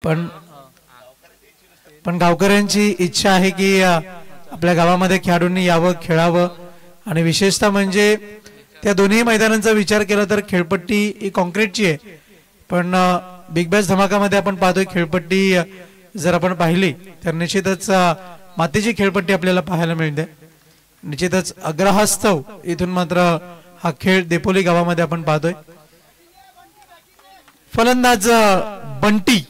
पण गावकऱ्यांची इच्छा आहे की आपल्या गावामध्ये खेळाडूंनी यावं, खेळावं आणि विशेषतः म्हणजे त्या दोन्ही मैदानांचा विचार केला तर खेळपट्टी ही कॉन्क्रीटची आहे, पण बिग बॅश धमाकामध्ये आपण पाहतोय खेळपट्टी जर आपण पाहिली तर निश्चितच मातीची खेळपट्टी आपल्याला पाहायला मिळते. निश्चितच अग्रहास्तव इथून मात्र हा खेळ देपोली गावामध्ये आपण पाहतोय. फलंदाज बंटी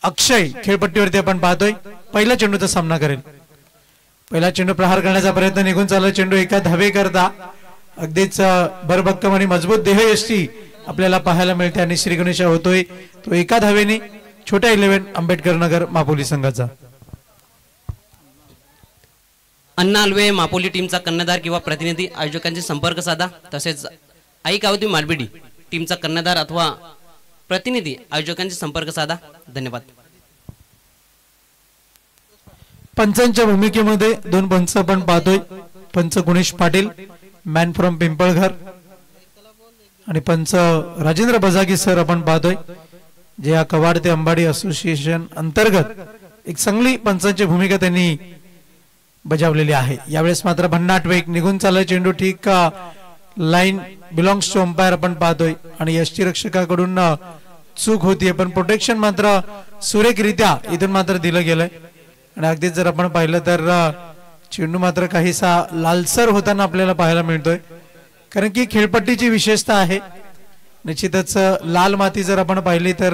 अक्षय खेळपट्टीवरती आपण पाहतोय. पहिला चेंडूचा सामना करेल. पहिला चेंडू प्रहार करण्याचा प्रयत्न निघून चालला. चेंडू एका धावे करता अगदीच भरभक्कम आणि मजबूत देहयष्टी आपल्याला पाहायला मिळते आणि श्रीगणेशा होतोय तो एका धावेने छोट्या 11 आंबेडकर नगर मापोली संघाचा. अण्णा आलवे मापोली टीमचा कर्णधार किंवा प्रतिनिधी आयोजकांशी संपर्क साधा. तसेच आई कावती मालबिडी टीमचा कर्णधार अथवा प्रतिनिधी आयोजकांशी संपर्क साधा. धन्यवाद. पंचांच्या भूमिकेमध्ये 2 पंच आपण पाहतोय. पंच गुणेश पाटील मॅन फ्रॉम पिंपळघर आणि पंच राजेंद्र बजागी सर आपण पाहतोय जे या कवाड ते अंबाडी असोसिएशन अंतर्गत एक चांगली पंचांची भूमिका त्यांनी बजावलेली आहे. यावेळेस मात्र भन्नाट वेग निघून चालला. चेंडू ठीक लाईन बिलॉंग्स टू अंपायर आपण पाहतोय आणि यष्टीरक्षकाकडून चूक होतीये, पण प्रोटेक्शन मात्र सुरेखरित्या इथून मात्र दिलं गेलंय. आणि अगदीच जर आपण पाहिलं तर चेंडू मात्र काहीसा लालसर होताना आपल्याला पाहायला मिळतोय, कारण की खेळपट्टीची विशेषता आहे. निश्चितच लाल माती जर आपण पाहिली तर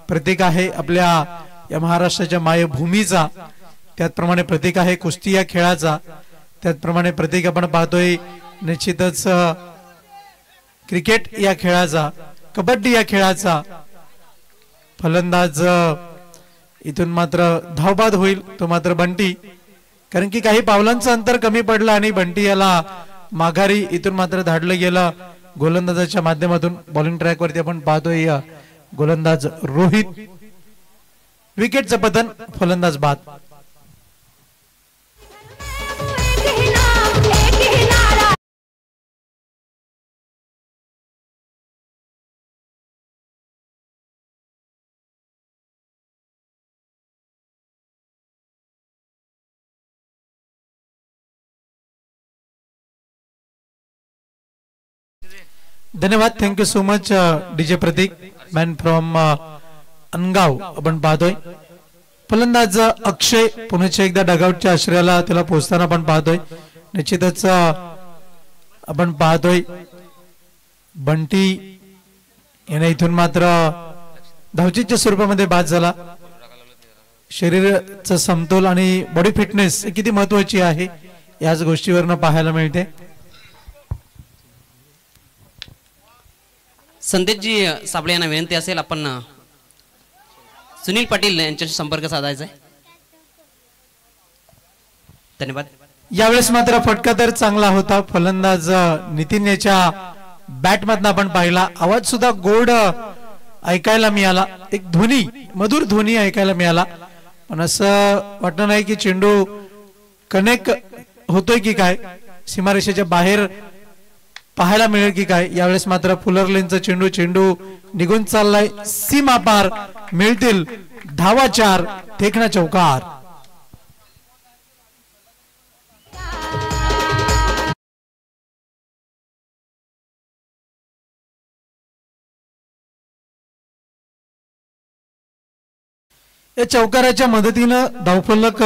प्रतीक आहे आपल्या या महाराष्ट्राच्या मायभूमीचा, त्याचप्रमाणे प्रतीक आहे कुस्ती या खेळाचा, त्याचप्रमाणे प्रतीक आपण पाहतोय निश्चितच क्रिकेट या खेळाचा, कबड्डी या खेळाचा. फलंदाज इथून मात्र धावबाद होईल तो मात्र बंटी, कारण की काही पावलांचं अंतर कमी पडलं आणि बंटी याला माघारी इथून मात्र धाडलं गेलं गोलंदाजाच्या माध्यमातून. बॉलिंग ट्रॅक वरती आपण पाहतोय गोलंदाज रोहित. विकेटचं पतन, फलंदाज बाद. धन्यवाद. Thank you so much DJ Pratik man from Angaon आपण पाहतोय. फलंदाज अक्षय पुन्हा एकदा डगआउटच्या आश्रयाला त्याला पोहोचताना आपण पाहतोय. निश्चितच आपण पाहतोय बंटी याने इथून मात्र धावचीच्या स्वरूपामध्ये बाद झाला. शरीराचा समतोल आणि बॉडी फिटनेस किती महत्वाची आहे याच गोष्टीवरनं पाहायला मिळते. संदेशजी साबळे यांना विनंती असेल आपण सुनील पाटील यांच्याशी संपर्क साधायचा आहे. धन्यवाद. यावेळेस मात्र फटका तर चांगला होता. फलंदाज नितीन याच्या बॅट मधनं आपण पाहिला. आवाज सुद्धा गोड ऐकायला मिळाला, एक ध्वनी, मधुर ध्वनी ऐकायला मिळाला, पण असं वाटलं नाही की चेंडू कनेक्ट होतोय की काय, सीमारेषेच्या बाहेर पाहायला मिळेल की काय. यावेळेस मात्र फुलर लेनचा चेंडू निघून चाललाय. सीमा पार, मिळतील धावा 4, देखना चौकार. या चौकाराच्या मदतीनं धावफलक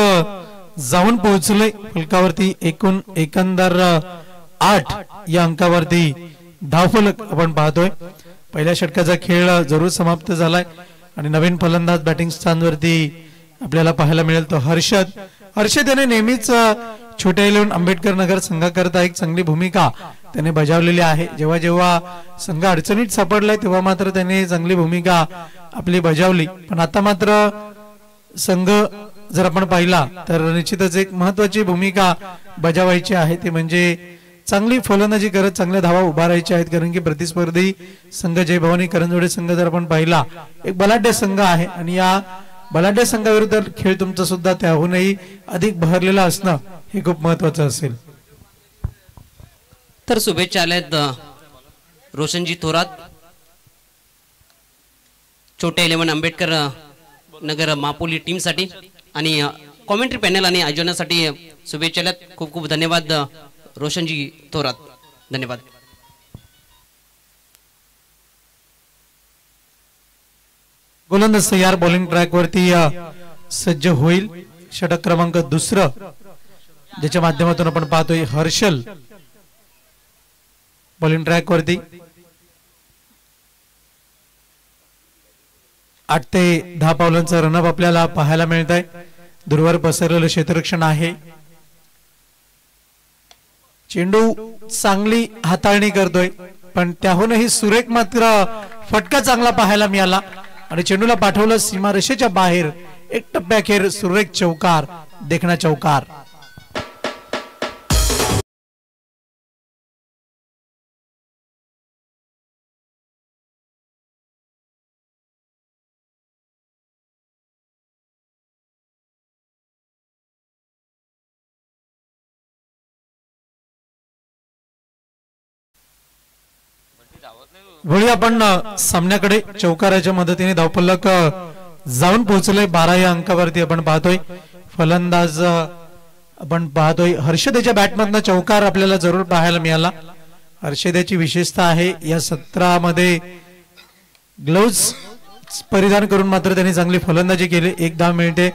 जाऊन पोहोचले. फलकावरती एकंदर 8 या अंकावरती धावफलक आपण पाहतोय. पहिल्या षटकाचा खेळ जरूर समाप्त झालाय आणि नवीन फलंदाज बॅटिंग स्थानवरती आपल्याला पाहायला मिळेल तो हर्षद याने नेहमीच छोट्या 11 आंबेडकर नगर संघाकरता एक चांगली भूमिका त्याने बजावलेली आहे. जेव्हा जेव्हा संघ अडचणीत सापडलाय तेव्हा मात्र त्याने चांगली भूमिका आपली बजावली, पण आता मात्र संघ जर आपण पाहिला तर निश्चितच एक महत्वाची भूमिका बजावायची आहे, ते म्हणजे चांगली फलंदाजी करत चांगल्या धावा उभारायच्या आहेत. कारण की प्रतिस्पर्धी संघ जय भवानी करंजोडे संघ जर आपण पाहिला एक बलाढ्य संघ आहे आणि या बलाढ्य संघाविरुद्ध खेळ तुमचा सुद्धा त्याहूनही अधिक बहरलेला असणं हे खूप महत्वाचं असेल. तर शुभेच्छा आल्यात रोशनजी थोरात. छोट्या 11 आंबेडकर नगर मापोली टीमसाठी आणि कॉमेंट्री पॅनल आणि आयोजनासाठी शुभेच्छा. खूप खूप धन्यवाद रोशनजी थोरात. धन्यवाद. गोलंदाज तयार बॉलिंग ट्रॅक वरती सज्ज होईल. षटक क्रमांक 2 ज्याच्या माध्यमातून आपण पाहतोय हर्षल बॉलिंग ट्रॅक वरती. 8 ते 10 पावलांचा रनअप आपल्याला पाहायला मिळत आहे. दूरवर पसरलेलं क्षेत्ररक्षण आहे. चेंडू चांगली हाताळणी करतोय पण त्याहूनही सुरेख मात्र फटका चांगला पाहायला मिळाला आणि चेंडूला पाठवलं सीमारेषेच्या बाहेर. एक टप्प्याखेर सुरेख चौकार, देखणा चौकार. वळी आपण सामन्याकडे. चौकाराच्या मदतीने धावफलक जाऊन पोहोचले 12 या अंकावरती आपण पाहतोय. फलंदाज आपण पाहतोय हर्षदेच्या बॅटमधनं चौकार आपल्याला जरूर पाहायला मिळाला. हर्षदेची विशेषता आहे या सत्रामध्ये ग्लोव्ज परिधान करून मात्र त्यांनी चांगली फलंदाजी केली. 1 धाव मिळते.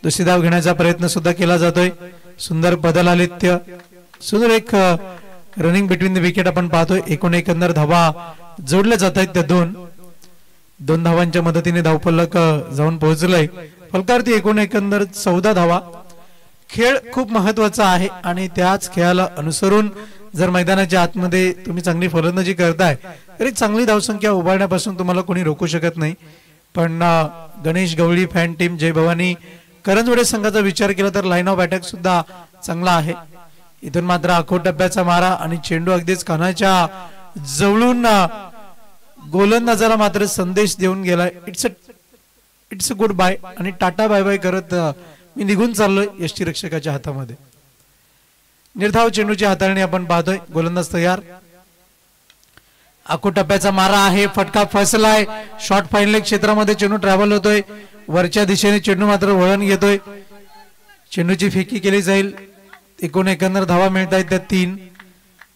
दुसरी धाव घेण्याचा प्रयत्न सुद्धा केला जातोय. सुंदर बदल आलित्य, सुंदर एक रनिंग बिटवीन द विकेट आपण पाहतोय. एकंदर धावा जोडल्या जात आहेत. त्या 2 धावांच्या मदतीने धावफलक जाऊन पोहोचलंय. फलकावरती एकंदर 14 धावा. खेळ खूप महत्वाचा आहे आणि त्याच खेळाला अनुसरून जर मैदानाच्या आतमध्ये तुम्ही चांगली फलंदाजी करताय तरी चांगली धावसंख्या उभारण्यापासून तुम्हाला कोणी रोखू शकत नाही. पण गणेश गवळी फॅन टीम जय भवानी करंजवडे संघाचा विचार केला तर लाईन ऑफ अटॅक सुद्धा चांगला आहे. इथून मात्र आखो टप्प्याचा मारा आणि चेंडू अगदीच कानाच्या जवळून गोलंदाजाला मात्र संदेश देऊन गेलाय. इट्स अ गुड बाय आणि टाटा बाय बाय करत मी निघून चाललोय यष्टीरक्षकाच्या हातामध्ये. निर्धाव चेंडूची हाताळणी आपण पाहतोय. गोलंदाज तयार. आखो टप्प्याचा मारा आहे. फटका फसलाय. शॉर्ट फाईन लेग क्षेत्रामध्ये चेंडू ट्रॅव्हल होतोय. वरच्या दिशेने चेंडू मात्र वळण घेतोय. चेंडूची फेकी केली जाईल. एकंदर धावा मिळत आहेत त्या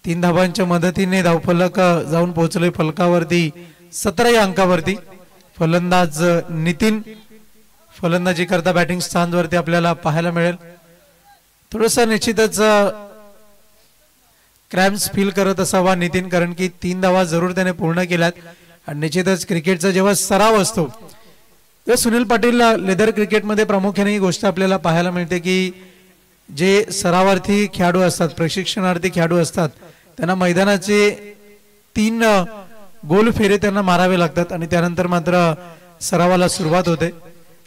3 धावांच्या मदतीने धावफलक जाऊन पोहोचले फलकावरती 17 या अंकावरती. फलंदाज नितीन फलंदाजी करता बॅटिंग स्थानवरती आपल्याला पाहायला मिळेल. थोडस निश्चितच क्रॅम्प्स फील करत असावा नितीन, कारण की 3 धावा जरूर त्याने पूर्ण केल्यात. आणि निश्चितच क्रिकेटचा जेव्हा सराव असतो तेव्हा सुनील पाटील लेदर क्रिकेटमध्ये प्रामुख्याने ही गोष्ट आपल्याला पाहायला मिळते की जे सरावार्थी खेळाडू असतात, प्रशिक्षणार्थी खेळाडू असतात, त्यांना मैदानाचे 3 गोल फेरे त्यांना मारावे लागतात आणि त्यानंतर मात्र सरावाला सुरुवात होते.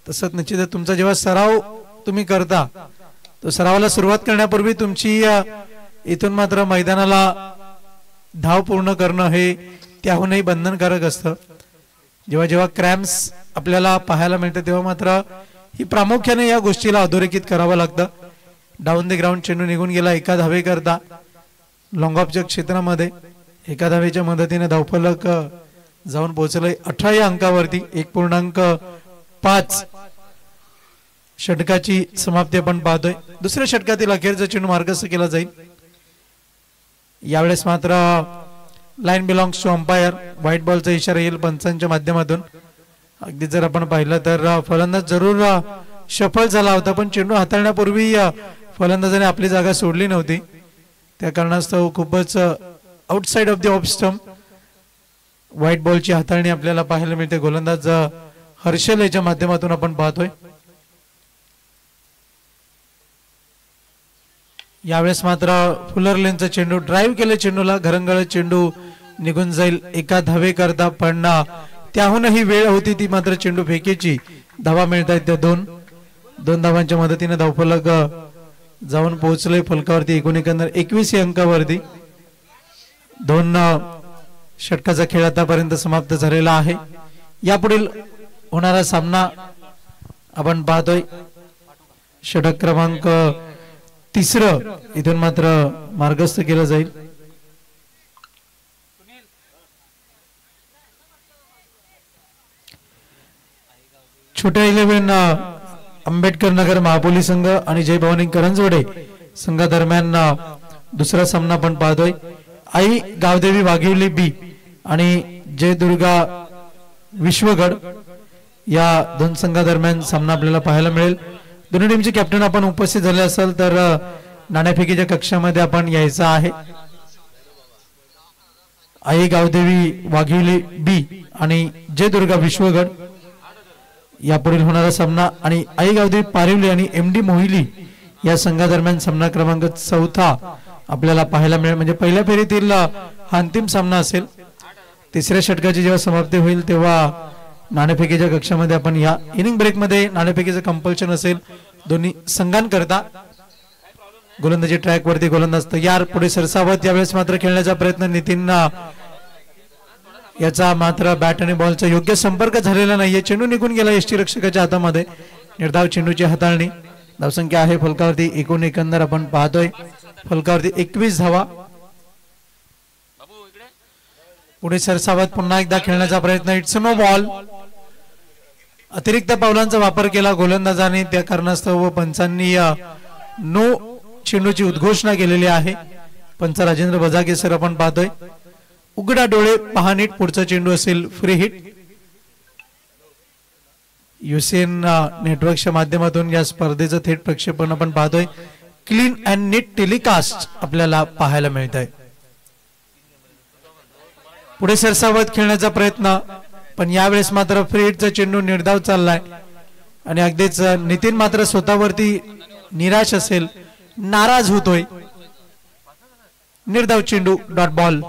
तसंच निश्चितच तुमचा जेव्हा सराव तुम्ही करता तो सरावाला सुरुवात करण्यापूर्वी तुमची इथून मात्र मैदानाला धाव पूर्ण करणं हे त्याहूनही बंधनकारक असतं. जेव्हा जेव्हा क्रॅम्प्स आपल्याला पाहायला मिळते तेव्हा मात्र ही प्रामुख्याने या गोष्टीला अधोरेखित करावं लागतं. डाऊन द ग्राउंड चेंडू निघून गेला 1 धावे करता लॉंग ऑफच्या क्षेत्रामध्ये. 1 धावेच्या मदतीने धावफलक जाऊन पोहोचलंय 18 या अंकावरती. 1.5 षटकाची समाप्ती आपण पाहतोय. दुसऱ्या षटकातील अखेरचा चेंडू मार्गस्थ केला जाईल. यावेळेस मात्र line belongs to umpire. White बॉलचा इशारा येईल पंचांच्या माध्यमातून. अगदी जर आपण पाहिलं तर फलंदाज जरूर सफल झाला होता पण चेंडू हाताळण्यापूर्वी फलंदाजाने आपली जागा सोडली नव्हती. त्या कारणास्तव खूपच outside off the off stump white बॉलची हाताळणी आपल्याला पाहायला मिळते. गोलंदाज हर्षल याच्या माध्यमातून आपण पाहतोय. यावेळेस मात्र फुलर लेनचा चेंडू ड्राईव्ह केले चेंडूला. घरंगळत चेंडू निघून जाईल 1 धावे करता पण त्याहूनही वेळ होती ती मात्र चेंडू फेकीची. धावा मिळत आहेत त्या 2 धावांच्या मदतीने धावफलक जाऊन पोहोचले फलकावरती. एकंदर 21 अंकावरती. 2 षटकाचा खेळ आतापर्यंत समाप्त झालेला आहे. यापुढील होणारा सामना आपण पाहतोय षटक क्रमांक 3 इथून मात्र मार्गस्थ केलं जाईल. छोट्या 11 आंबेडकर नगर महापोली संघ आणि जय भवानी करंजवडे संघादरम्यान दुसरा सामना आपण पाहतोय. आई गावदेवी वाघिवली बी आणि जय दुर्गा विश्वगड या दोन संघादरम्यान सामना आपल्याला पाहायला मिळेल. दोन्ही टीमचे कॅप्टन आपण उपस्थित झाले असाल तर नाणेफेकीच्या कक्षामध्ये आपण यायचं आहे. आई गावदेवी वाघिवली बी आणि जय दुर्गा विश्वगड यापुढील होणारा सामना आणि आई गावदेवी पारिवली आणि MD मोहिली या संघादरम्यान सामना क्रमांक 4 आपल्याला पाहायला मिळेल. म्हणजे पहिल्या फेरीतील हा अंतिम सामना असेल. तिसऱ्या षटकाची जेव्हा समाप्ती होईल तेव्हा नाणेफेकीच्या कक्षामध्ये आपण या इनिंग ब्रेक मध्ये नाणेफेकीचं कंपल्शन असेल दोन्ही संघांकरता. गोलंदाजी ट्रॅक वरती गोलंदाज तयार, पुढे सरसावत. यावेळेस मात्र खेळण्याचा प्रयत्न नितीन याचा मात्र बॅट आणि बॉलचा योग्य संपर्क झालेला नाहीये. चेंडू निघून गेला यष्टीरक्षकाच्या हातामध्ये. निर्धाव चेंडूची हाताळणी. धावसंख्या आहे फलकावरती एकंदर आपण पाहतोय फलकावरती 21 धावा. पुढे सरसावत पुन्हा एकदा खेळण्याचा प्रयत्न. It's no ball. अतिरिक्त पावलांचा वापर केला गोलंदाजाने, त्या कारणास्तव पंचांनी नो चेंडूची उद्घोषणा केलेली आहे. पंच राजेंद्र बजागे सर आपण पाहतोय. उघडा डोळे पहा नीट, पुढचा चेंडू असेल फ्री हिट. युसेन नेटवर्कच्या माध्यमातून या स्पर्धेचं थेट प्रक्षेपण आपण पाहतोय. क्लीन अँड नीट टेलिकास्ट आपल्याला पाहायला मिळत आहे. पुढे सरसावत खेळण्याचा प्रयत्न, पण यावेळेस मात्र फ्री हिटचा चेंडू निर्धाव चाललाय आणि अगदीच नितीन मात्र स्वतःवरती निराश असेल, नाराज होतोय. निर्धाव चेंडू डॉट बॉल.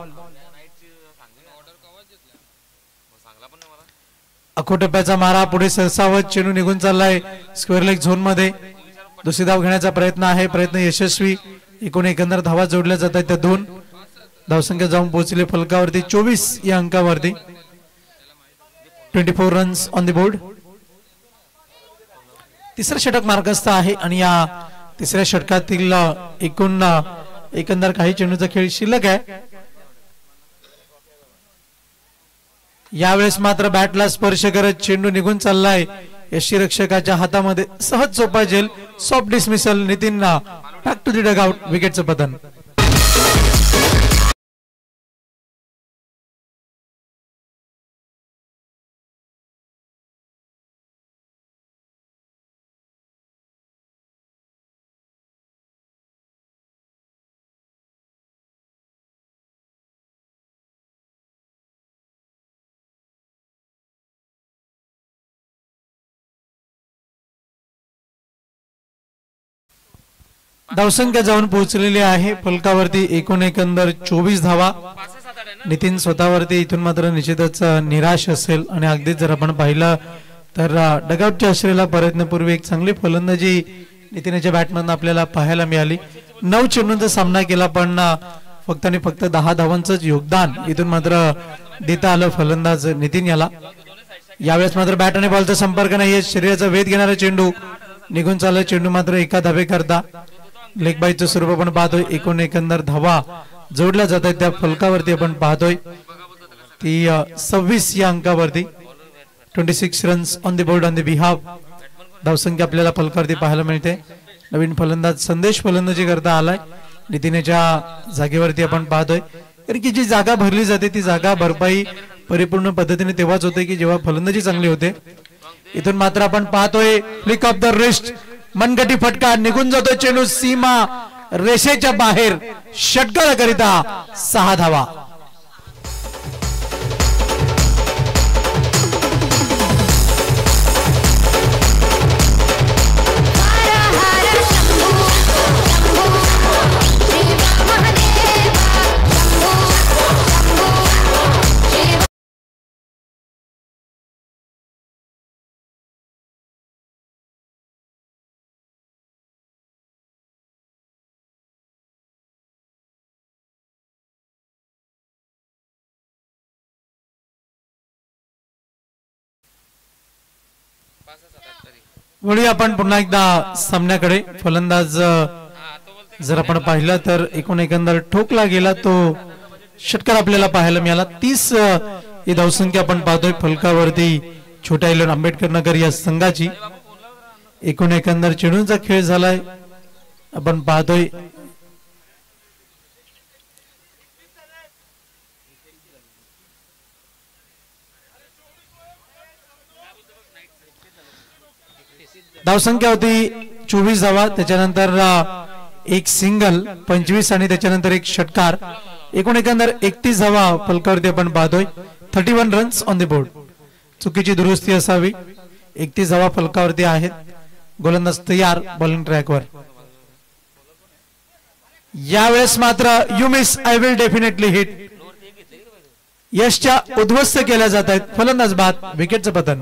अखोटप्प्याचा मारा. पुढे सरसावत चेंडू निघून चाललाय स्क्वेअर लेग झोन मध्ये. दुसरी धाव घेण्याचा प्रयत्न आहे, प्रयत्न यशस्वी. एकंदर धावा जोडल्या जात आहेत त्या 2. धावसंख्या जाऊन पोहोचले फलकावरती 24 या अंकावरती. 24 रन्स ऑन द बोर्ड. तिसरं षटक मार्गस्थ आहे आणि या तिसऱ्या षटकातील एकंदर काही चेंडूचा खेळ शिल्लक आहे. यावेळेस मात्र बॅटला स्पर्श करत चेंडू निघून चाललाय यष्टीरक्षकाच्या हातामध्ये. सहज सोपा झेल, सॉफ्ट डिसमिसल. नितीनना बॅक टू द डगआउट. विकेटचं पतन. धावसंख्या जाऊन पोहोचलेली आहे फलकावरती एकंदर 24 धावा. नितीन स्वतःवरती इथून मात्र निश्चितच निराश असेल आणि अगदीच जर आपण पाहिलं तर डगआउटच्या आश्रयाला परतण्यापूर्वी एक चांगली फलंदाजी नितीनच्या बॅटमधून आपल्याला पाहायला मिळाली. 9 चेंडूंचा सामना केला, पण फक्त आणि फक्त 10 धावांचंच योगदान इथून मात्र देता आलं फलंदाज नितीन याला. यावेळेस मात्र बॅट आणि बॉलचा संपर्क नाहीये. शरीराचा वेध घेणारा चेंडू निघून चालला. चेंडू मात्र एका धावे करता लेग बाईचं स्वरूप आपण पाहतोय. एकंदर धावा जोडल्या जात आहेत त्या फलकावरती आपण पाहतोय ती 26 या अंकावरती. 26 runs on the board on the behalf. धावसंख्या आपल्याला फलकावरती पाहायला मिळते. नवीन फलंदाज संदेश फलंदाजी करता आलाय. नितीनच्या जागेवरती आपण पाहतोय, कारण की जी जागा भरली जाते ती जागा भरपाई परिपूर्ण पद्धतीने तेव्हाच होते की जेव्हा फलंदाजी चांगली होते. इथून मात्र आपण पाहतोय फ्लिक ऑफ द रिस्ट. मनगटी फटका. निघून जातो चेंडू सीमा रेषेच्या बाहेर. षटकाराकरिता 6 धावा. वळी आपण पुन्हा एकदा सामन्याकडे. फलंदाज जर आपण पाहिलं तर एकंदर ठोकला गेला तो षटकार आपल्याला पाहायला मिळाला. 30 ही धावसंख्या आपण पाहतोय फलकावरती छोट्या इलोन आंबेडकर नगर या संघाची एकूण एकंदर चेंडूंचा खेळ झालाय आपण पाहतोय धावसंख्या होती 24 धावा त्याच्यानंतर एक सिंगल 25 आणि त्याच्यानंतर एक षटकार एकूण एकंदर 31 धावा फलकावरती आपण पाहतोय 31 रन्स ऑन द बोर्ड चुकीची दुरुस्ती असावी 31 धावा फलकावरती आहेत गोलंदाज तयार बॉलिंग ट्रॅकवर यावेळेस मात्र you miss I will definitely hit यशच्या उद्ध्वस्त केल्या जात आहेत फलंदाज बाद विकेटचं पतन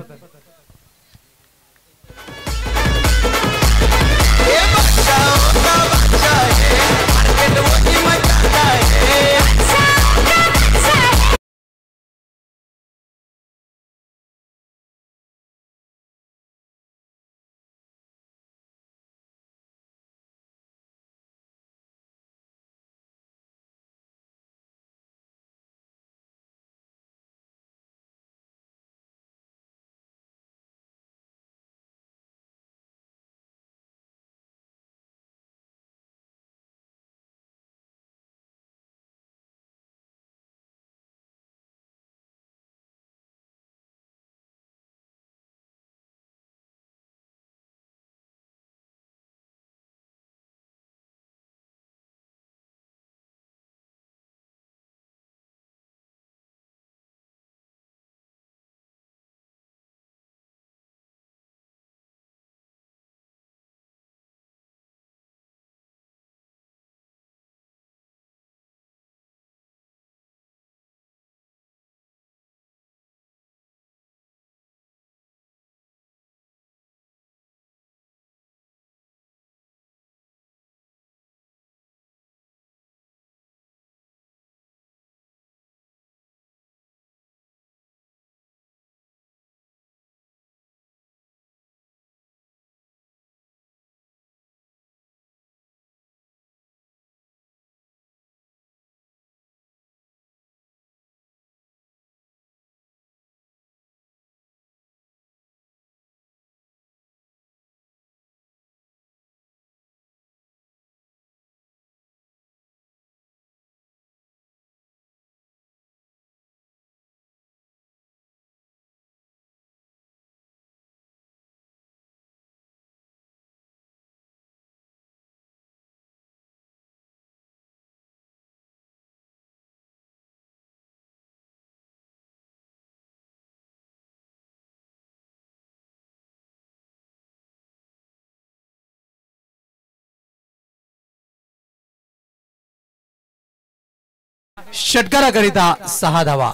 षटकाराकरिता 6 धावा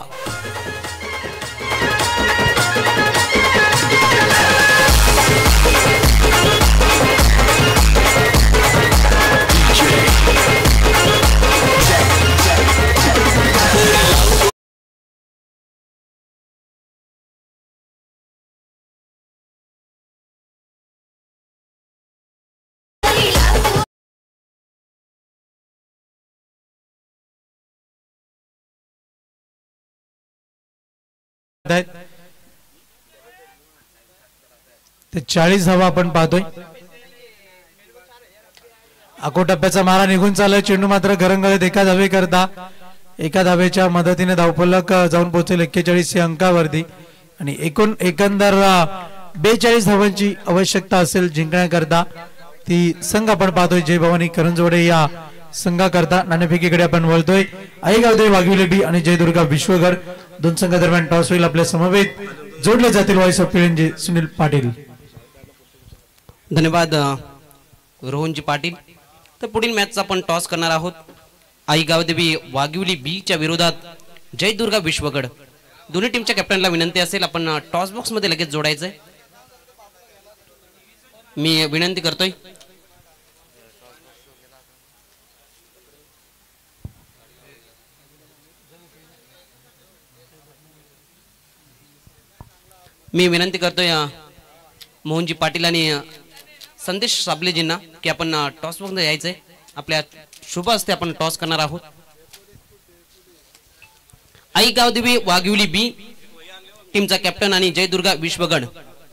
ते 40 धावा आपण पाहतोय आखो टप्प्याचा मारा निघून चाललाय चेंडू मात्र घरंगळत एका धावे करता एका धावेच्या मदतीने धावफलक जाऊन पोहोचेल 41 या अंकावरती आणि एकूण एकंदर 42 धावांची आवश्यकता असेल जिंकण्याकरता ती संघ आपण पाहतोय जय भवानी करंजवडे या संघाकरता नाणेफेकीकडे आपण वळतोय आईगावदे वाघिवले बी आणि जयदुर्गा विश्वगड दोन संघादरम्यान टॉस होईल आपल्या समवेत जोडले जातील व्हॉइस ऑफ पिळंजी सुनील पाटील धन्यवाद रोहनजी पाटील तर पुढील मॅचचा आपण टॉस करणार आहोत आईगावदेवी वाघिवली बी च्या विरोधात जयदुर्गा विश्वगड दोन्ही टीमच्या कॅप्टनला विनंती असेल आपण टॉस बॉक्स मध्ये लगेच जोडायचंय मी विनंती करतोय मोहनजी पाटील आणि संदेश साबलेजींना की आपण टॉस बॉक्स मध्ये यायचंय आपल्या शुभ हस्ते आपण टॉस करणार आहोत आईगावदेवी वाघिवली बी टीमचा कॅप्टन आणि जयदुर्गा विश्वगड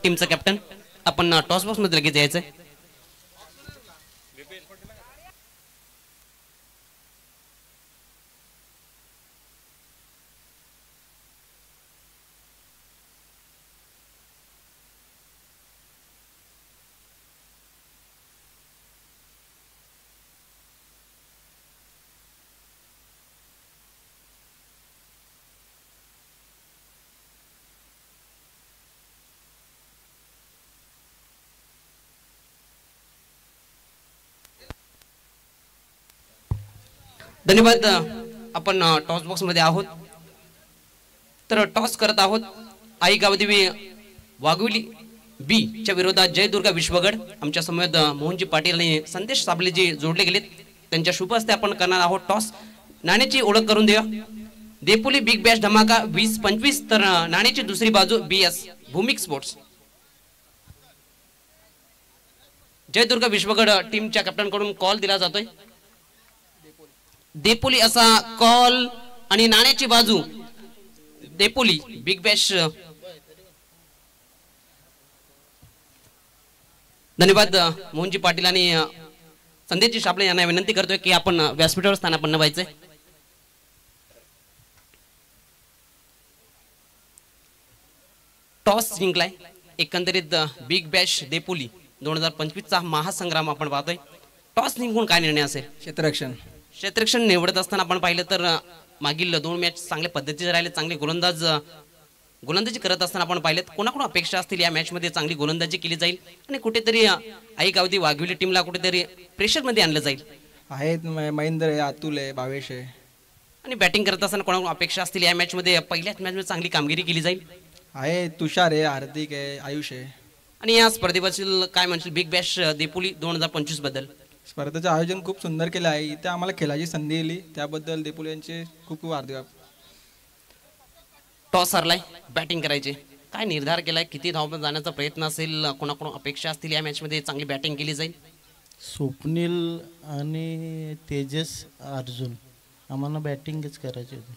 टीमचा कॅप्टन आपण टॉस बॉक्स मध्ये लगेच यायचंय. धन्यवाद. आपण टॉस बॉक्स मध्ये आहोत. तर टॉस करत आहोत आई गावदेवी वाघुली बी च्या विरोधात जयदुर्गा विश्वगड. आमच्या समवेत मोहनजी पाटील आणि संदेश साबले जे जोडले गेलेत त्यांच्या शुभ हस्ते आपण करणार आहोत टॉस. नाण्याची ओळख करून द्या. देपोली बिग बॅश धमाका 20-25 तर नाण्याची दुसरी बाजू BS भूमिक स्पोर्ट्स. जयदुर्गा विश्वगड टीमच्या कॅप्टन कडून कॉल दिला जातोय. देपोली असा कॉल आणि नाण्याची बाजू देपोली बिग बॅश. धन्यवाद. मोहनजी पाटील आणि संदेशजी साबळे यांना विनंती करतोय की आपण व्यासपीठावर स्थानापन्न व्हायचंय. टॉस जिंकलाय. एकंदरीत बिग बॅश देपोली 2025 चा महासंग्राम आपण पाहतोय. टॉस जिंकून काय निर्णय असेल? क्षेत्ररक्षण निवडत असताना आपण पाहिलं तर मागील 2 मॅच चांगल्या पद्धतीचे राहिले. चांगले गोलंदाजी करत असताना आपण पाहिलेत. कोणाकोण अपेक्षा असतील या मॅच मध्ये चांगली गोलंदाजी केली जाईल आणि कुठेतरी आई गावदी वाघविली टीमला कुठेतरी प्रेशर मध्ये आणलं जाईल. आहेत महेंद्र आहे, अतुल आहे, भावेश आहे. आणि बॅटिंग करत असताना कोणाकोण अपेक्षा असतील या मॅच मध्ये पहिल्याच मॅच मध्ये चांगली कामगिरी केली जाईल. आहे तुषार आहे, हार्दिक आहे, आयुष आहे. आणि या स्पर्धेबद्दल काय म्हणशील बिग बॅश देपोली 2025 बद्दल? स्पर्धेचं आयोजन खूप सुंदर केलं आहे. इथे आम्हाला खेळाची संधी दिली त्याबद्दल देपोली यांचे खूप खूप हार्दिक. टॉस हरलाय, बॅटिंग करायचे. काय निर्धार केलाय? किती धावपण जाण्याचा प्रयत्न असेल? कोणाकोण अपेक्षा असतील या मॅच मध्ये चांगली बॅटिंग केली जाईल? स्वप्नील आणि तेजस अर्जुन आम्हाला बॅटिंगच करायची होती.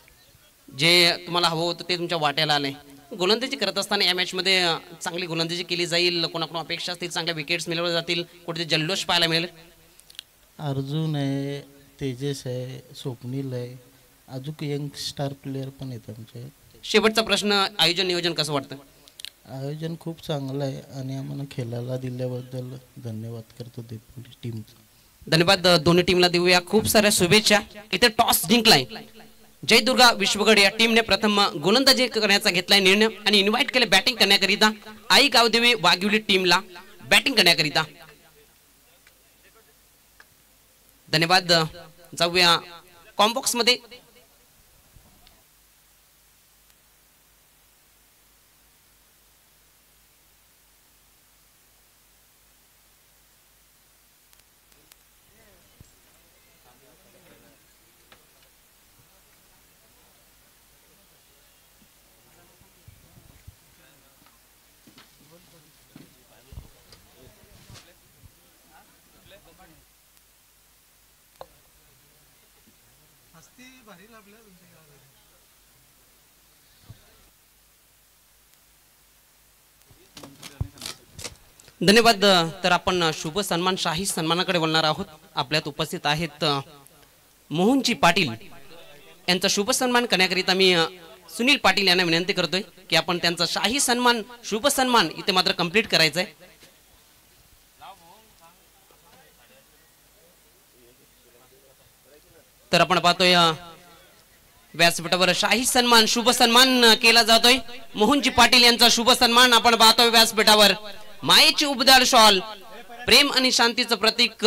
जे तुम्हाला हवं होतं ते तुमच्या वाट्याला आलंय. गोलंदाजी करत असताना या मॅच मध्ये चांगली गोलंदाजी केली जाईल. कोणाकोण अपेक्षा असतील? चांगल्या विकेट्स मिळवल्या जातील? कुठे जल्लोष पाहायला मिळेल? अर्जुन आहे, तेजस आहे, स्वप्नील आहे, अजून यंग स्टार प्लेयर पण आहेत आमचे. शेवटचा प्रश्न, आयोजन नियोजन कसं वाटतं? आयोजन खूप चांगलं आहे आणि आम्हाला खेळायला दिल्याबद्दल धन्यवाद करतो देपोली टीमचा. धन्यवाद. दोन्ही टीमला देऊया खूप साऱ्या शुभेच्छा. इथे टॉस जिंकलाय जयदुर्गा विश्वगड या टीमने प्रथम गोलंदाजी करण्याचा घेतलाय निर्णय आणि इन्व्हाइट केले बॅटिंग करण्याकरिता आई गावदेवी वाघिवली टीमला बॅटिंग करण्याकरिता. धन्यवाद. जाऊया कॉम्बॉक्स मध्ये. धन्यवाद. तर आपण शुभ सन्मान शाही सन्मानाकडे वळणार आहोत. आपल्यात उपस्थित आहेत मोहनजी पाटील. यांचा शुभ सन्मान करण्याकरिता मी सुनील पाटील यांना विनंती करतोय की आपण त्यांचा शाही सन्मान शुभ सन्मान इथे मात्र कंप्लीट करायचा आहे. तर आपण पाहतोय व्यासपीठावर शाही सन्मान शुभ सन्मान केला जातोय. मोहनजी पाटील यांचा शुभ सन्मान आपण पाहतोय व्यासपीठावर. मायेची उबदार शॉल, प्रेम आणि शांतीचं प्रतीक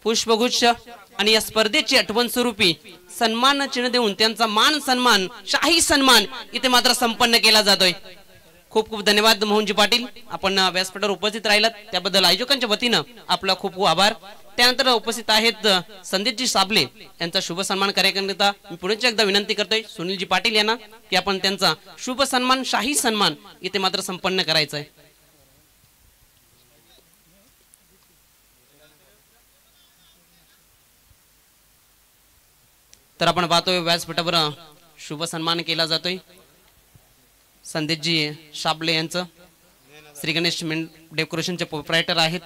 पुष्पगुच्छ आणि या स्पर्धेची आठवण स्वरूपी सन्मान चिन्ह देऊन त्यांचा मान सन्मान शाही सन्मान इथे मात्र संपन्न केला जातोय. खूप खूप धन्यवाद मोहनजी पाटील. आपण व्यासपीठावर उपस्थित राहिलात त्याबद्दल आयोजकांच्या वतीनं आपला खूप खूप आभार. त्यानंतर उपस्थित आहेत संदेशजी साबले. यांचा शुभ सन्मान करण्याकरिता मी पुढे एकदा विनंती करतोय सुनीलजी पाटील यांना की आपण त्यांचा शुभ सन्मान शाही सन्मान इथे मात्र संपन्न करायचा आहे. तर आपण पाहतोय व्यासपीठावर शुभ सन्मान केला जातोय. संदेशजी शाबले यांचं श्री गणेश डेकोरेशनचे प्रोप्रायटर आहेत.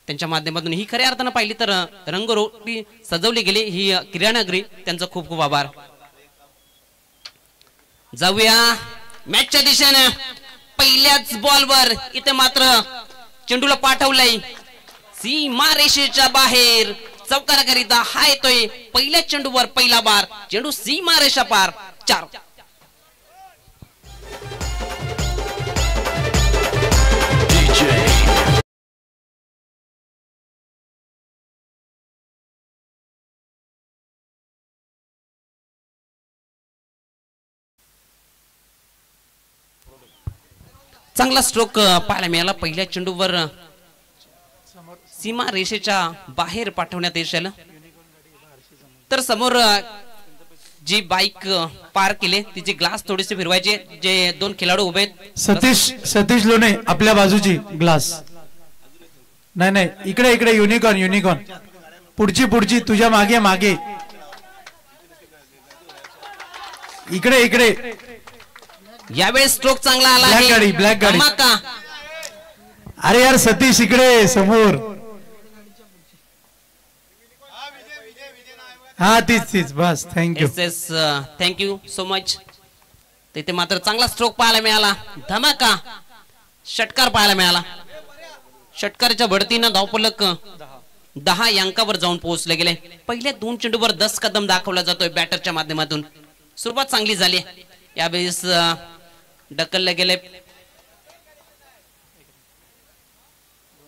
त्यांच्या माध्यमातून ही खऱ्या अर्थानं पाहिली तर रंगरोटी सजवली गेली ही किराणागृही, त्यांचं खूप खूप आभार. जाऊया मॅचच्या दिशेने. पहिल्याच बॉलवर इथे मात्र चेंडूला पाठवलंय सीमा रेषेच्या बाहेर. चौकाराकरिता हा येतोय पहिल्या चेंडूवर पहिला बार. चेंडू सीमा रेषा पार. 4. चांगला स्ट्रोक पाहायला मिळाला. पहिल्या चेंडूवर सीमा रेषेच्या बाहेर पाठवण्यात यश आलं. तर समोर जी बाईक पार केली तिचे ग्लास थोडेसे फिरवायचे. जे 2 खेळाडू उभे आहेत सतीश लोणे आपल्या बाजूची ग्लास. नाही इकडे युनिकॉर्न पुढची तुझ्या मागे इकडे यावेळेस स्ट्रोक चांगला आला. ब्लॅक गाडी. अरे यार सतीश इकडे समोर. हा तीच बस. Thank you so much. तिथे मात्र चांगला स्ट्रोक पाहायला मिळाला. धमाका षटकार पाहायला मिळाला. षटकारच्या बढतीनं धावफलक 10 या अंकावर जाऊन पोहोचले गेले. पहिल्या 2 चेंडूवर 10 कदम दाखवला जातोय बॅटरच्या माध्यमातून. सुरुवात चांगली झाली. यावेळेस ढकलले गेले.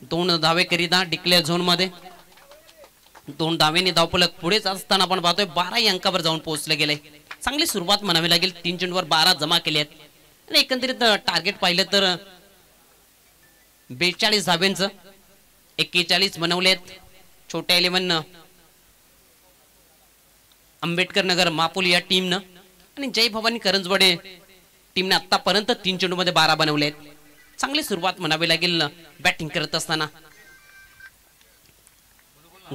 2 धावे करिता डिक्लेअर झोन मध्ये. 2 धावेने धावफलक पुढेच असताना आपण पाहतोय 12 या अंकावर जाऊन पोहोचले गेले. चांगली सुरुवात म्हणावी लागेल. 3 चेंडूवर 12 जमा केले आहेत आणि एकंदरीत टार्गेट पाहिलं तर 42 धाब्यांचं 41 बनवले आहेत. छोट्या 11 आंबेडकर नगर मापोली या टीमनं आणि जय भवानी करंजवाडे टीमने आतापर्यंत 3 चेंडूमध्ये 12 बनवले आहेत. चांगली सुरुवात म्हणावी लागेल बॅटिंग करत असताना.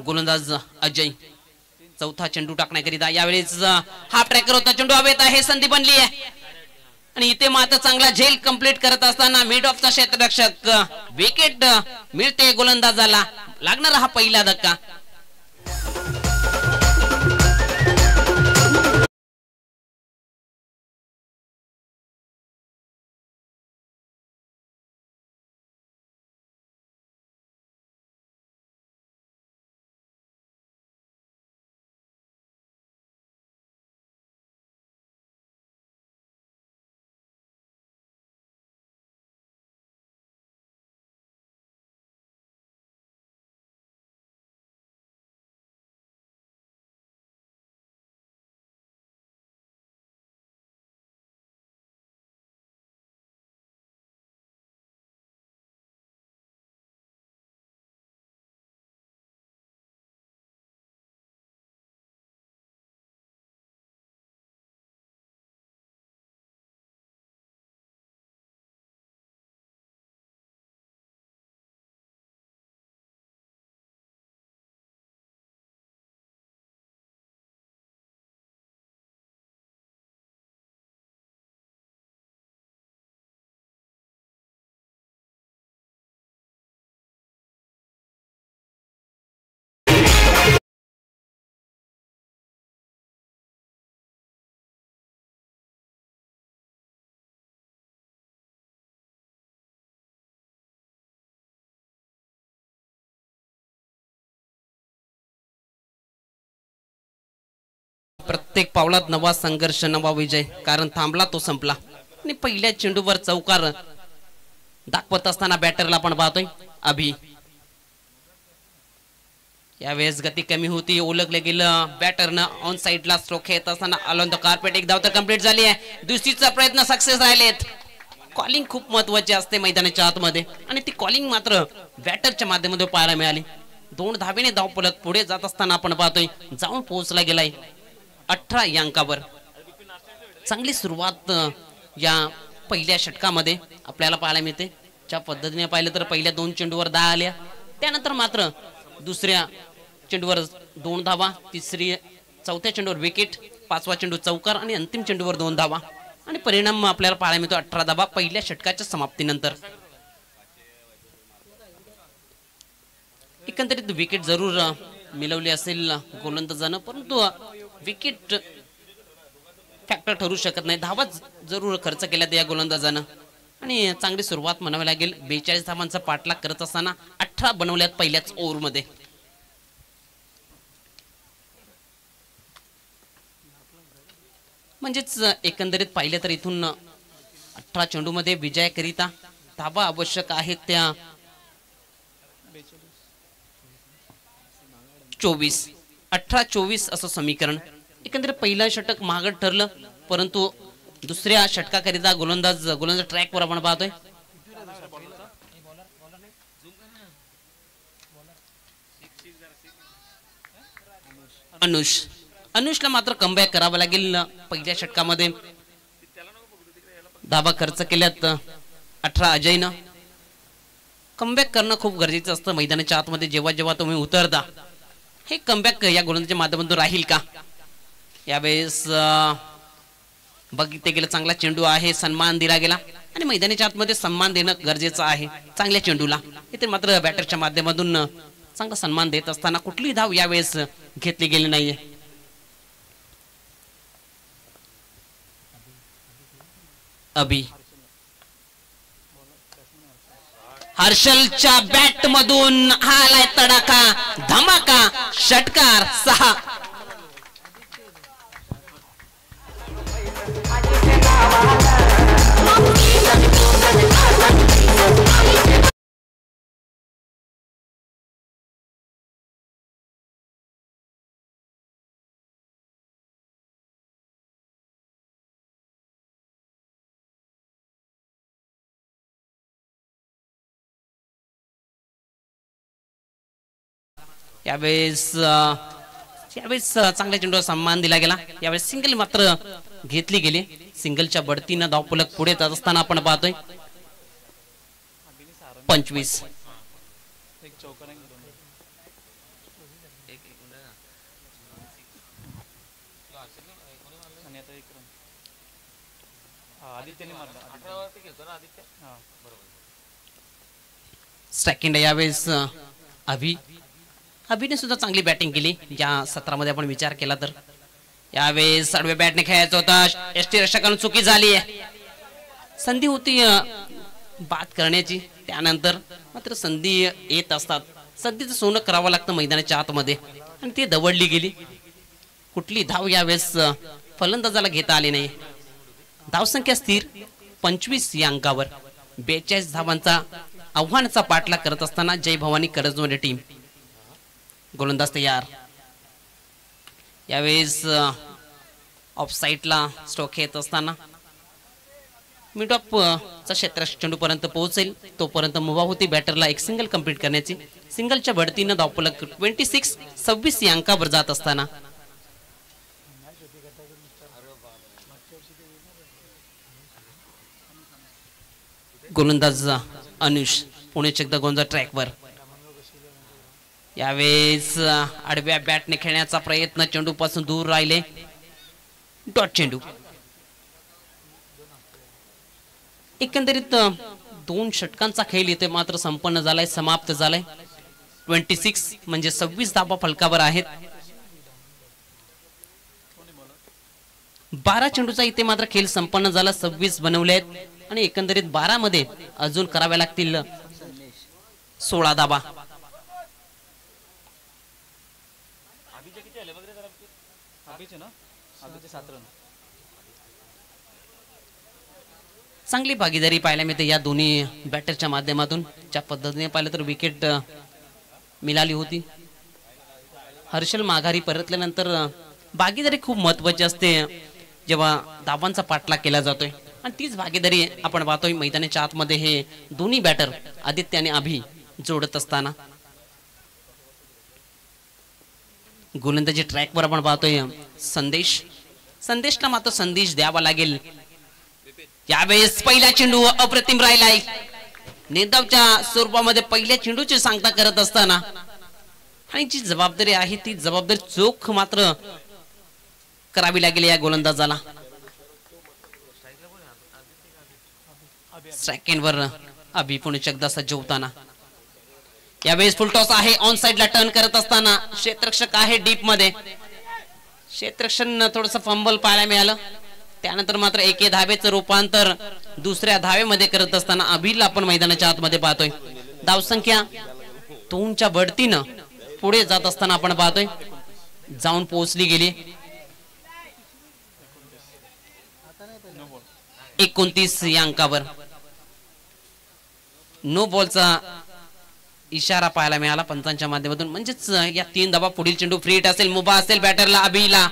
गोलंदाज अजय चौथा चेंडू टाकण्याकरिता. यावेळेस हाफ ट्रॅकर होता. चेंडू हवेत आहे. संधी बनली आहे आणि इथे मात्र चांगला झेल कंप्लीट करत असताना मिड ऑफचा क्षेत्ररक्षक विकेट मिळते गोलंदाजाला. लागणारा हा पहिला धक्का. प्रत्येक पावलात नवा संघर्ष, नवा विजय. कारण थांबला तो संपला. आणि पहिल्या चेंडूवर चौकार दाखवत असताना बॅटरला आपण पाहतोय अभि. यावेळेस गती कमी होती. ओळखले गेलं बॅटरनं. ऑन साइडला स्ट्रोक येत असताना ऑन द कार्पेट. एक धाव तर कंप्लीट झाली आहे. दुसरीचा प्रयत्न सक्सेस राहिलेत. कॉलिंग खूप महत्वाची असते मैदानाच्या आतमध्ये आणि ती कॉलिंग मात्र बॅटरच्या माध्यमातून पाहायला मिळाली. 2 धावेने धावफलक पुढे जात असताना आपण पाहतोय जाऊन पोहोचला गेलाय 18 या अंकावर. चांगली सुरुवात या पहिल्या षटकामध्ये आपल्याला पाहायला मिळते. ज्या पद्धतीने पाहिलं तर पहिल्या 2 चेंडूवर 10 आल्या. त्यानंतर मात्र दुसऱ्या चेंडूवर 2 धावा, चौथ्या चेंडूवर विकेट, 5वा चेंडू चौकार आणि अंतिम चेंडूवर 2 धावा. आणि परिणाम आपल्याला पाहायला मिळतो 18 धावा पहिल्या षटकाच्या समाप्तीनंतर. एकंदरीत विकेट जरूर मिळवली असेल गोलंदाजानं, परंतु विकेट फॅक्टर ठरू शकत नाही. धावा जरूर खर्च केल्यात या गोलंदाजानं आणि चांगली सुरुवात म्हणावी लागेल. 42 धावांचा पाठलाग करत असताना 18 बनवल्यात पहिल्याच ओव्हरमध्ये. म्हणजेच एकंदरीत पाहिलं तर इथून 18 चेंडूमध्ये विजयाकरिता धावा आवश्यक आहेत त्या 24. 18-24 असं समीकरण. एकंदरीत पहिलं षटक महागड ठरलं, परंतु दुसऱ्या षटकाकरिता गोलंदाज ट्रॅकवर आपण पाहतोय. अनुषला मात्र कमबॅक करावं लागेल. पहिल्या षटकामध्ये धावा खर्च केल्यात 18 अजयनं. कमबॅक करणं खूप गरजेचं असतं मैदानाच्या आतमध्ये. जेव्हा जेव्हा तुम्ही उतरता हे कमबॅक या गोलंदाजीच्या माध्यमातून राहील का? यावेळेस बघितले गेलं चांगला चेंडू आहे, सन्मान दिला गेला आणि मैदानाच्या आतमध्ये सन्मान देणं गरजेचं आहे चांगल्या चेंडूला. इथे मात्र बॅटरच्या माध्यमातून चांगला सन्मान देत असताना कुठलीही धाव यावेळेस घेतली गेली नाहीये. अभि हर्षलच्या बॅट मधून आलाय तडाखा, धमाका, षटकार 6. यावेळेस चांगल्या चेंडूवर सन्मान दिला गेला. यावेळेस सिंगल मात्र घेतली गेली. सिंगलच्या बढतीनं धावफलक पुढे जात असताना आपण पाहतोय 25. सेकंड यावेळेस अभिने सुद्धा चांगली बॅटिंग केली या सत्रामध्ये आपण विचार केला तर. यावेळेस आडव्या बॅटने खेळायचं होता, एसटी रक्षकांना चुकी झाली आहे. संधी होती बाद करण्याची, त्यानंतर मात्र संधी येत असतात. संधीचं सोनं करावं लागतं मैदानाच्या आतमध्ये आणि ती दवडली गेली. कुठली धाव यावेळेस फलंदाजाला घेता आली नाही. धावसंख्या स्थिर 25 या अंकावर. 42 धावांचा आव्हानाचा पाठलाग करत असताना जय भवानी करजमध्ये टीम. गोलंदाज तयार. यावेळेस ऑफ साईडला स्ट्रोक येत असताना मिड ऑफ चा क्षेत्र चेंडू पर्यंत पोहोचेल तोपर्यंत मुभा होती बॅटरला एक सिंगल कंप्लीट करण्याची. सिंगलच्या बढतीनं धावफलक 26 या अंकावर जात असताना गोलंदाज अनुष पुणे एकदा गोंजा ट्रॅकवर. यावेळेस आडव्या बॅटने खेळण्याचा प्रयत्न, चेंडू पासून दूर राहिले. डॉट चेंडू. एकंदरीत 2 षटकांचा खेळ इथे मात्र संपन्न झालाय, समाप्त झालाय. 26 म्हणजे 26 धावा फलकावर आहेत. 12 चेंडूचा इथे मात्र खेळ संपन्न झाला. 26 बनवले आहेत आणि एकंदरीत 12 मध्ये अजून कराव्या लागतील 16 धावा. चांगली भागीदारी पाहायला मिळते या दोन्ही बॅटरच्या माध्यमातून. ज्या पद्धतीने पाहिलं तर विकेट मिळाली होती. हर्षल माघारी परतल्यानंतर भागीदारी खूप महत्वाची असते जेव्हा धावांचा पाठलाग केला जातोय आणि तीच भागीदारी आपण पाहतोय मैदानाच्या आतमध्ये हे दोन्ही बॅटर आदित्य आणि अभि जोडत असताना. गोलंदाजी ट्रॅकवर आपण पाहतोय संदेशला मात्र संदेश द्यावा लागेल. यावेळेस पहिला चेंडू अप्रतिम राहिलाय. नेदावच्या स्वरूपामध्ये पहिल्या चेंडूची सांगता करत असताना आणि जी जबाबदारी आहे ती जबाबदारी चोख मात्र करावी लागेल या गोलंदाजाला. सेकंडवर अभि पुणे एकदा सज्ज होताना यावेळेस फुल टॉस आहे ऑन साइडला टर्न करत असताना क्षेत्ररक्षक आहे डीप मध्ये क्षेत्ररक्षण थोडस फंबल पाहायला मिळालं त्यानंतर मात्र एके धावेचं रूपांतर दुसऱ्या धावेमध्ये करत असताना अभिला आपण मैदानाच्या आतमध्ये पाहतोय धावसंख्या 2च्या बढतीनं पुढे जात असताना आपण पाहतोय जाऊन पोहोचली गेली 29 या अंकावर नो बॉलचा इशारा पाहायला मिळाला पंचांच्या माध्यमातून म्हणजेच या 3 धावा पुढील चेंडू फ्री हिट असेल मुभा असेल बॅटरला अभिला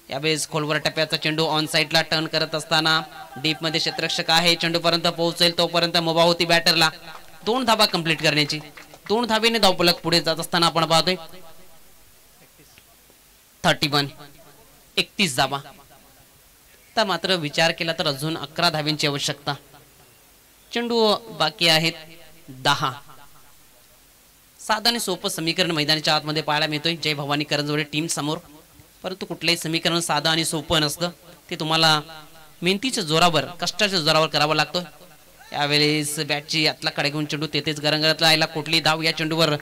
यावेळेस खोलवर टप्प्याचा चेंडू ऑन साइडला टर्न करत असताना डीप मध्ये क्षेत्ररक्षक आहे चेंडू पर्यंत पोहोचेल तोपर्यंत मुभा होती बॅटरला 2 धावा कंप्लीट करण्याची 2 धावेने धावफलक पुढे जात असताना आपण पाहतोय 31 धावा तर मात्र विचार केला तर अजून 11 धाव्यांची आवश्यकता चेंडू बाकी आहेत 10 साधं आणि सोपं समीकरण मैदानाच्या आतमध्ये पाहायला मिळतोय जय भवानी करंजवडे टीम समोर परंतु कुठलंही समीकरण साधं आणि सोपं नसतं ते तुम्हाला मेहनतीच्या जोरावर कष्टाच्या जोरावर करावं लागतं यावेळेस बॅटची आतला कडे घेऊन चेंडू तेथेच गरंगरत राहिला कुठली धाव या चेंडूवर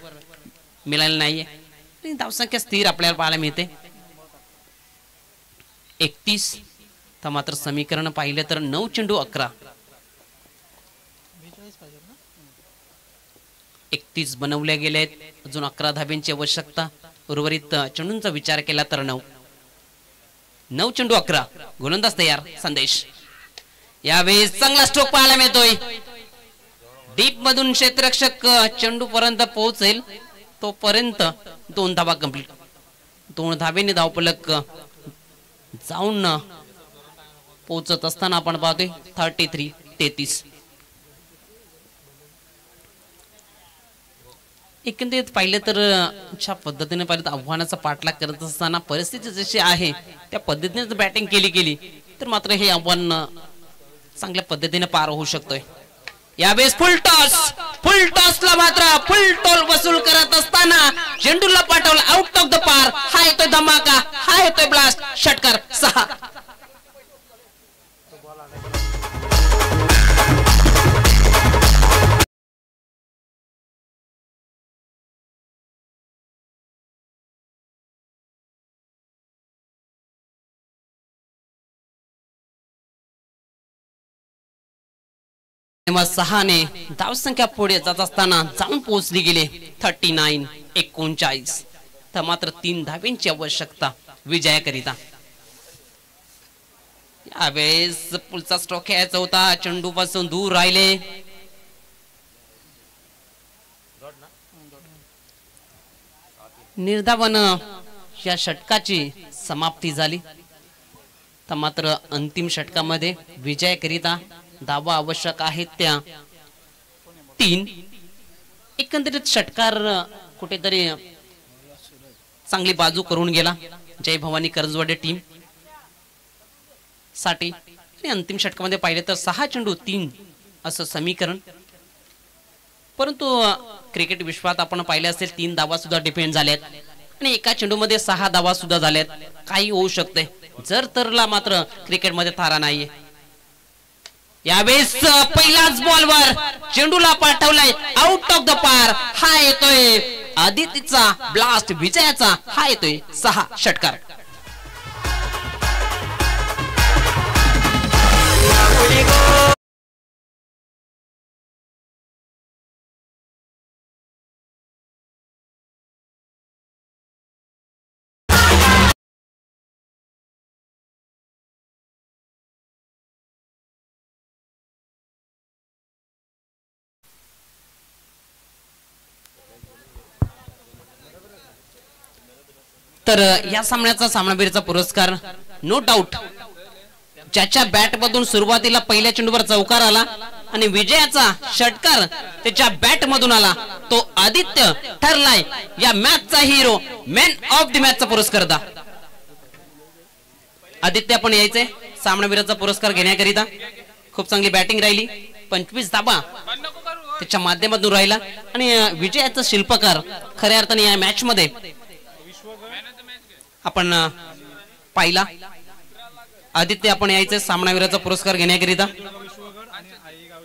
मिळाली नाहीये धावसंख्या स्थिर आपल्याला पाहायला मिळते 31 तर मात्र समीकरण पाहिलं तर 9 चेंडू 11 31 बनवल्या गेले अजून 11 धाब्यांची आवश्यकता उर्वरित चेंडूंचा विचार केला तर 9 चेंडू 11 गोलंदाज तयार संदेश यावेळेस चांगला स्ट्रोक पाहायला मिळतोय डीप मधून क्षेत्ररक्षक चेंडू पर्यंत पोहोचेल तोपर्यंत 2 धावा कंप्लीट 2 धावेने धावफलक जाऊन पोहोचत असताना आपण पाहतोय 33 एकंदरीत पाहिलं तर अशा पद्धतीने पाहिलं तर आव्हानाचा पाठलाग करत असताना परिस्थिती जशी आहे त्या पद्धतीने बॅटिंग केली तर मात्र हे आव्हान चांगल्या पद्धतीने पार होऊ शकतोय यावेळेस फुल टॉसला मात्र फुल टॉल वसूल करत असताना चेंडूला पाठवलं आउट ऑफ द पार हा येतोय धमाका हा येतोय ब्लास्ट षटकार 6 6 ने धावसंख्या पुढे जात असताना जाऊन पोहोचली गेले 39 तर मात्र 3 धाव्यांची आवश्यकता विजयाकरिता यावेळेस पुढचा स्ट्रोक खेळायचा होता चेंडू पासून दूर राहिले निर्धावन या षटकाची समाप्ती झाली तर मात्र अंतिम षटकामध्ये विजयाकरिता धावा आवश्यक आहेत त्या 3 एकंदरीत षटकार कुठेतरी चांगली बाजू करून गेला जय भवानी करंजवाडे टीम साठी आणि अंतिम षटकामध्ये पाहिले तर 6 चेंडू 3 असं समीकरण परंतु क्रिकेट विश्वात आपण पाहिले असेल 3 धावा सुद्धा डिपेंड झाल्यात आणि एका चेंडूमध्ये 6 धावा सुद्धा झाल्यात काही होऊ शकते जर तरला मात्र क्रिकेटमध्ये थारा नाहीये यावेळेस पहिल्याच बॉलवर चेंडूला पाठवलाय आउट ऑफ द पार हा येतोय आदितीचा ब्लास्ट विजयाचा हा येतोय 6 षटकार तर या सामन्याचा सामनावीरचा पुरस्कार नो डाऊट ज्याच्या बॅट मधून सुरुवातीला पहिल्या चेंडूवर चौकार आला आणि विजयाचा षटकार त्याच्या बॅट मधून आला तो आदित्य ठरलाय या मॅचचा हिरो मॅन ऑफ द मॅचचा पुरस्कार दा आदित्य आपण यायचे सामनावीरचा पुरस्कार घेण्याकरिता खूप चांगली बॅटिंग राहिली 25 धाबा त्याच्या माध्यमातून राहिला आणि विजयाचा शिल्पकार खऱ्या अर्थाने या मॅच मध्ये आपण पाहिला आदित्य आपण यायचे सामनावीराचा पुरस्कार घेण्याकरिता.